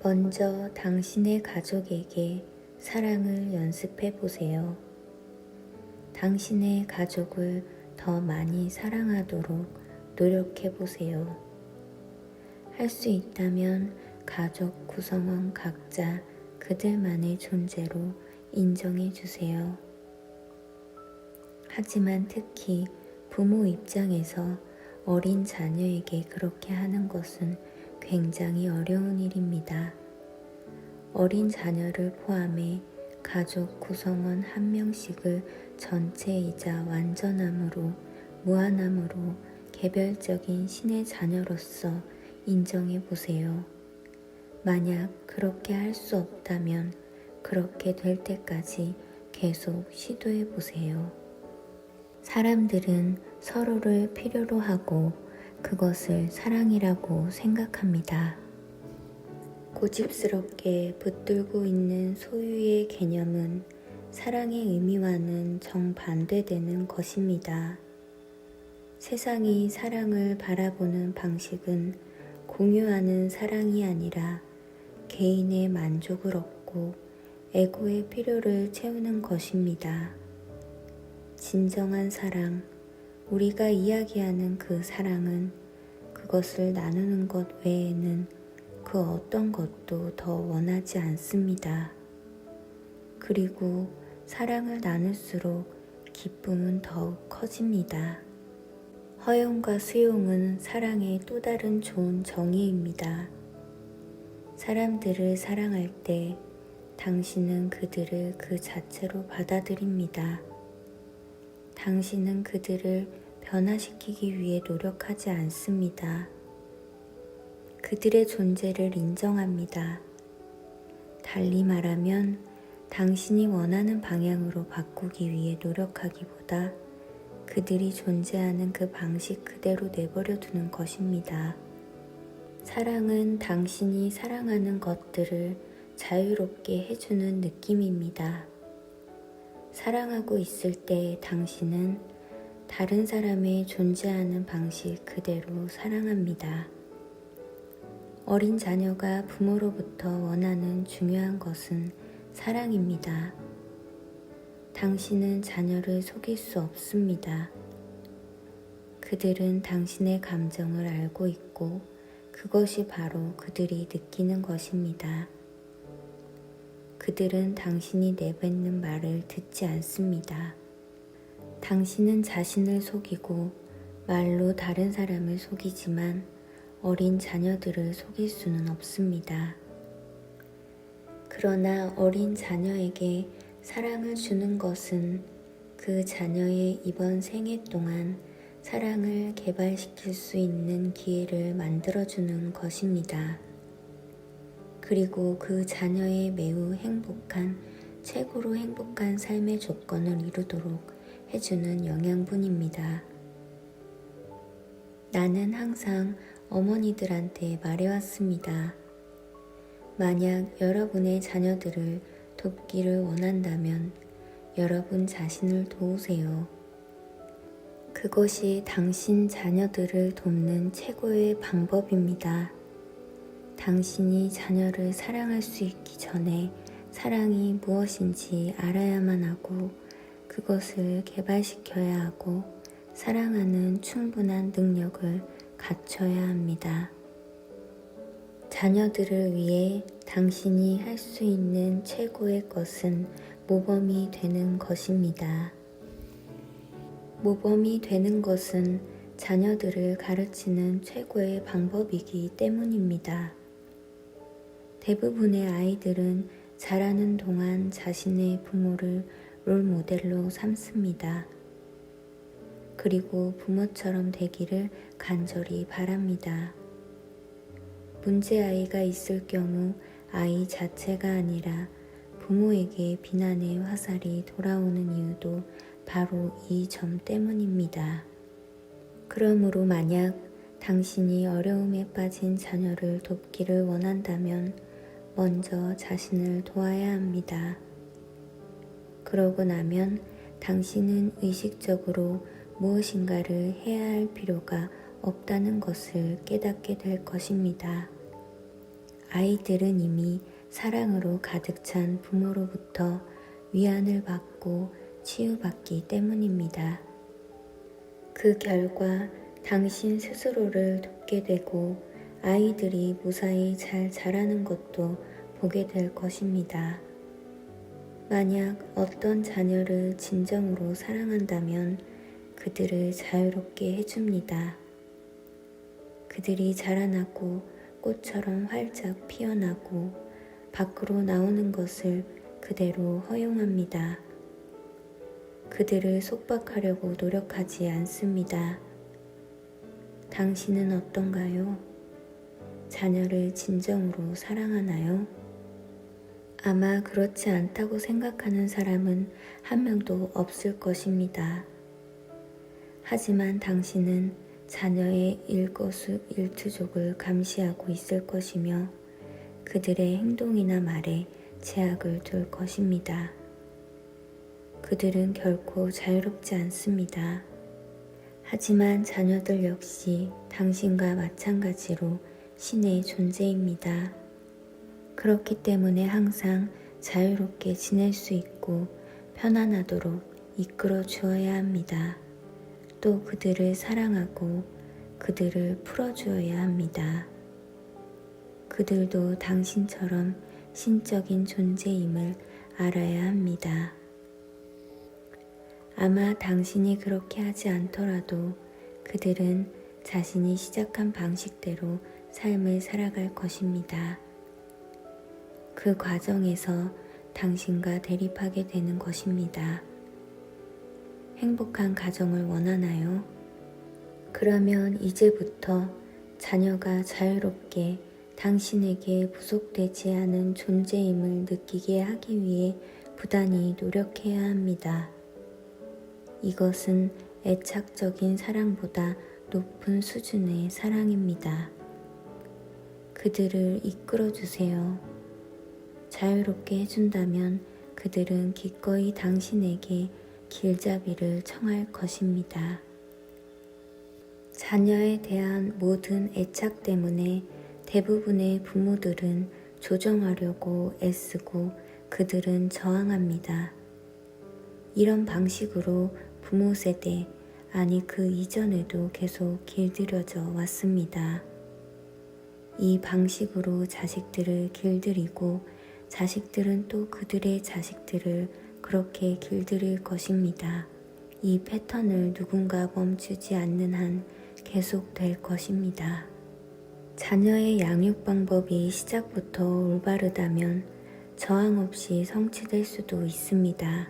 먼저 당신의 가족에게 사랑을 연습해 보세요. 당신의 가족을 더 많이 사랑하도록 노력해 보세요. 할 수 있다면 가족 구성원 각자 그들만의 존재로 인정해 주세요. 하지만 특히 부모 입장에서 어린 자녀에게 그렇게 하는 것은 굉장히 어려운 일입니다. 어린 자녀를 포함해 가족 구성원 한 명씩을 전체이자 완전함으로, 무한함으로 개별적인 신의 자녀로서 인정해 보세요. 만약 그렇게 할 수 없다면 그렇게 될 때까지 계속 시도해 보세요. 사람들은 서로를 필요로 하고 그것을 사랑이라고 생각합니다. 고집스럽게 붙들고 있는 소유의 개념은 사랑의 의미와는 정반대되는 것입니다. 세상이 사랑을 바라보는 방식은 공유하는 사랑이 아니라 개인의 만족을 얻고 에고의 필요를 채우는 것입니다. 진정한 사랑, 우리가 이야기하는 그 사랑은 그것을 나누는 것 외에는 그 어떤 것도 더 원하지 않습니다. 그리고 사랑을 나눌수록 기쁨은 더욱 커집니다. 허용과 수용은 사랑의 또 다른 좋은 정의입니다. 사람들을 사랑할 때 당신은 그들을 그 자체로 받아들입니다. 당신은 그들을 변화시키기 위해 노력하지 않습니다. 그들의 존재를 인정합니다. 달리 말하면 당신이 원하는 방향으로 바꾸기 위해 노력하기보다 그들이 존재하는 그 방식 그대로 내버려 두는 것입니다. 사랑은 당신이 사랑하는 것들을 자유롭게 해주는 느낌입니다. 사랑하고 있을 때 당신은 다른 사람의 존재하는 방식 그대로 사랑합니다. 어린 자녀가 부모로부터 원하는 중요한 것은 사랑입니다. 당신은 자녀를 속일 수 없습니다. 그들은 당신의 감정을 알고 있고 그것이 바로 그들이 느끼는 것입니다. 그들은 당신이 내뱉는 말을 듣지 않습니다. 당신은 자신을 속이고 말로 다른 사람을 속이지만 어린 자녀들을 속일 수는 없습니다. 그러나 어린 자녀에게 사랑을 주는 것은 그 자녀의 이번 생애 동안 사랑을 개발시킬 수 있는 기회를 만들어주는 것입니다. 그리고 그 자녀의 매우 행복한, 최고로 행복한 삶의 조건을 이루도록 해주는 영양분입니다. 나는 항상 어머니들한테 말해왔습니다. 만약 여러분의 자녀들을 돕기를 원한다면 여러분 자신을 도우세요. 그것이 당신 자녀들을 돕는 최고의 방법입니다. 당신이 자녀를 사랑할 수 있기 전에 사랑이 무엇인지 알아야만 하고 그것을 개발시켜야 하고 사랑하는 충분한 능력을 갖춰야 합니다. 자녀들을 위해 당신이 할 수 있는 최고의 것은 모범이 되는 것입니다. 모범이 되는 것은 자녀들을 가르치는 최고의 방법이기 때문입니다. 대부분의 아이들은 자라는 동안 자신의 부모를 롤모델로 삼습니다. 그리고 부모처럼 되기를 간절히 바랍니다. 문제아이가 있을 경우 아이 자체가 아니라 부모에게 비난의 화살이 돌아오는 이유도 바로 이 점 때문입니다. 그러므로 만약 당신이 어려움에 빠진 자녀를 돕기를 원한다면 먼저 자신을 도와야 합니다. 그러고 나면 당신은 의식적으로 무엇인가를 해야 할 필요가 없다는 것을 깨닫게 될 것입니다. 아이들은 이미 사랑으로 가득 찬 부모로부터 위안을 받고 치유받기 때문입니다. 그 결과 당신 스스로를 돕게 되고 아이들이 무사히 잘 자라는 것도 보게 될 것입니다. 만약 어떤 자녀를 진정으로 사랑한다면 그들을 자유롭게 해줍니다. 그들이 자라나고 꽃처럼 활짝 피어나고 밖으로 나오는 것을 그대로 허용합니다. 그들을 속박하려고 노력하지 않습니다. 당신은 어떤가요? 자녀를 진정으로 사랑하나요? 아마 그렇지 않다고 생각하는 사람은 한 명도 없을 것입니다. 하지만 당신은 자녀의 일거수일투족을 감시하고 있을 것이며 그들의 행동이나 말에 제약을 둘 것입니다. 그들은 결코 자유롭지 않습니다. 하지만 자녀들 역시 당신과 마찬가지로 신의 존재입니다. 그렇기 때문에 항상 자유롭게 지낼 수 있고 편안하도록 이끌어 주어야 합니다. 또 그들을 사랑하고 그들을 풀어주어야 합니다. 그들도 당신처럼 신적인 존재임을 알아야 합니다. 아마 당신이 그렇게 하지 않더라도 그들은 자신이 시작한 방식대로 삶을 살아갈 것입니다. 그 과정에서 당신과 대립하게 되는 것입니다. 행복한 가정을 원하나요? 그러면 이제부터 자녀가 자유롭게 당신에게 부속되지 않은 존재임을 느끼게 하기 위해 부단히 노력해야 합니다. 이것은 애착적인 사랑보다 높은 수준의 사랑입니다. 그들을 이끌어주세요. 자유롭게 해준다면 그들은 기꺼이 당신에게 길잡이를 청할 것입니다. 자녀에 대한 모든 애착 때문에 대부분의 부모들은 조정하려고 애쓰고 그들은 저항합니다. 이런 방식으로 부모 세대, 아니 그 이전에도 계속 길들여져 왔습니다. 이 방식으로 자식들을 길들이고 자식들은 또 그들의 자식들을 그렇게 길들일 것입니다. 이 패턴을 누군가 멈추지 않는 한 계속될 것입니다. 자녀의 양육 방법이 시작부터 올바르다면 저항 없이 성취될 수도 있습니다.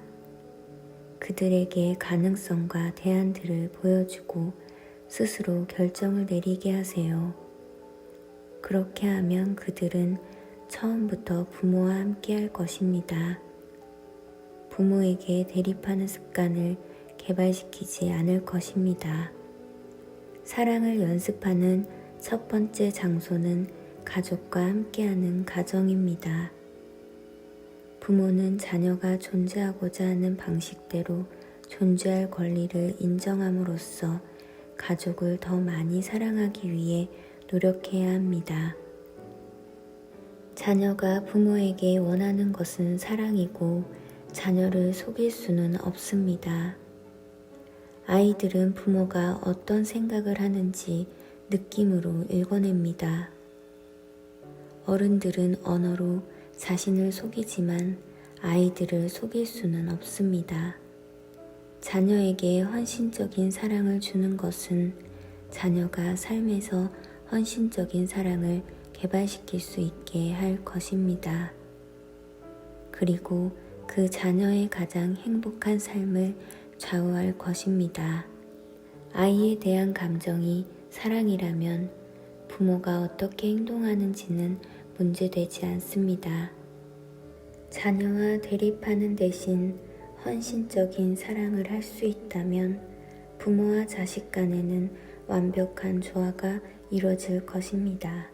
그들에게 가능성과 대안들을 보여주고 스스로 결정을 내리게 하세요. 그렇게 하면 그들은 처음부터 부모와 함께 할 것입니다. 부모에게 대립하는 습관을 개발시키지 않을 것입니다. 사랑을 연습하는 첫 번째 장소는 가족과 함께하는 가정입니다. 부모는 자녀가 존재하고자 하는 방식대로 존재할 권리를 인정함으로써 가족을 더 많이 사랑하기 위해 노력해야 합니다. 자녀가 부모에게 원하는 것은 사랑이고 자녀를 속일 수는 없습니다. 아이들은 부모가 어떤 생각을 하는지 느낌으로 읽어냅니다. 어른들은 언어로 자신을 속이지만 아이들을 속일 수는 없습니다. 자녀에게 헌신적인 사랑을 주는 것은 자녀가 삶에서 헌신적인 사랑을 개발시킬 수 있게 할 것입니다. 그리고 그 자녀의 가장 행복한 삶을 좌우할 것입니다. 아이에 대한 감정이 사랑이라면 부모가 어떻게 행동하는지는 문제되지 않습니다. 자녀와 대립하는 대신 헌신적인 사랑을 할 수 있다면 부모와 자식 간에는 완벽한 조화가 이루어질 것입니다.